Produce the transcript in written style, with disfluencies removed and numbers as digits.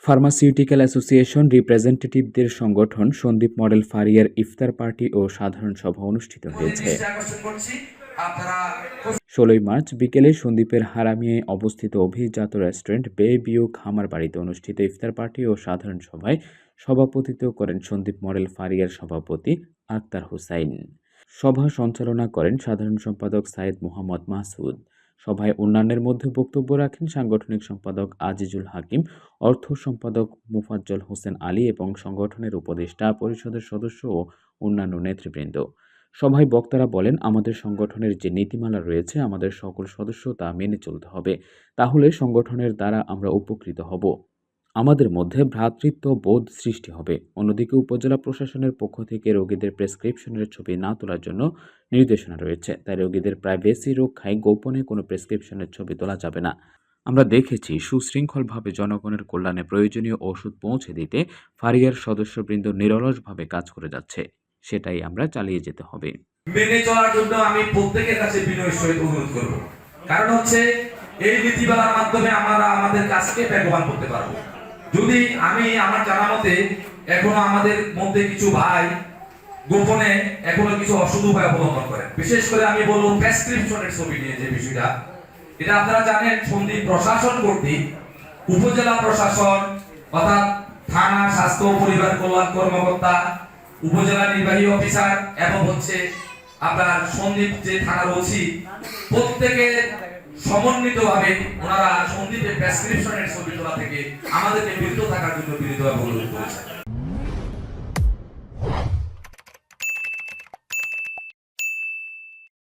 Pharmaceutical association রিপ্রেজেন্টেটিভদের সংগঠন Sandeep model ফারিয়ার ইফতার party ও সাধারণ সভা অনুষ্ঠিত হয়েছে। 16 মার্চ বিকেলে সন্দ্বীপের হারামিয়ায় অবস্থিত অভিজাত রেস্টুরেন্ট বে ভিউ খামার বাড়িতে অনুষ্ঠিত ইফতার পার্টি ও সাধারণ সভায় সভাপতিত্ব করেন সন্দীপ মডেল ফারিয়ার সভাপতি আক্তার হোসাইন। সভা সঞ্চালনা করেন সাধারণ সম্পাদক সাইদ মোহাম্মদ মাসুদ। সভায় অন্যান্যের মধ্যে বক্তব্য রাখেন সাংগঠনিক সম্পাদক আজিজুল হাকিম, অর্থ সম্পাদক মোফাজ্জল হোসেন আলী এবং সংগঠনের উপদেষ্টা পরিষদের সদস্য ও অন্যান্য নেতৃবৃন্দ। সভায় বক্তারা বলেন, আমাদের সংগঠনের যে নীতিমালা রয়েছে আমাদের সকল সদস্য তা মেনে চলতে হবে, তাহলে সংগঠনের দ্বারা আমরা উপকৃত হব। আমাদের মধ্যে ভ্রাতৃত্ব বোধ সৃষ্টি হবে। অন্যদিকে উপজেলা প্রশাসনের পক্ষ থেকে রোগীদের প্রেসক্রিপশনের ছবি না তোলার জন্য নির্দেশনা রয়েছে, তাই রোগীদের প্রাইভেসি রক্ষায় গোপনে কোনো প্রেসক্রিপশনের ছবি তোলা যাবে না। আমরা দেখেছি সুশৃঙ্খলভাবে জনগণের কল্যাণে প্রয়োজনীয় ওষুধ পৌঁছে দিতে ফারিয়ার সদস্যবৃন্দ নিরলসভাবে কাজ করে যাচ্ছে, সেটাই আমরা চালিয়ে যেতে হবে। মেনে চলার জন্য আমি প্রত্যেকের কাছে বিনয়ের সহিত অনুরোধ করব, কারণ হচ্ছে এই নীতিমালার মাধ্যমে আমরা আমাদের কাজকে বেগবান করতে পারবো। যদি আমি আমার জানা মতে এখনো আমাদের মধ্যে কিছু ভাই গোপনে এখনো কিছু অসৎ উপায় অবলম্বন করেন, বিশেষ করে আমি বলবো প্রেসক্রিপশনের ছবি নিয়ে যে বিষয়টা, এটা আপনারা জানেন সন্দীপ প্রশাসন কর্তৃক উপজেলা প্রশাসন অর্থাৎ থানা স্বাস্থ্য পরিবার কল্যাণ কর্মকর্তা, উপজেলা নির্বাহী অফিসার এবং হচ্ছে আপনার সন্দীপ যে থানার ওসি, প্রত্যেকে সমন্বিতভাবে ওনারা সন্দীপের প্রেসক্রিপশনের ছবি তোলা থেকে আমাদেরকে বিরত থাকার জন্য বিনীতভাবে অনুরোধ করেছেন।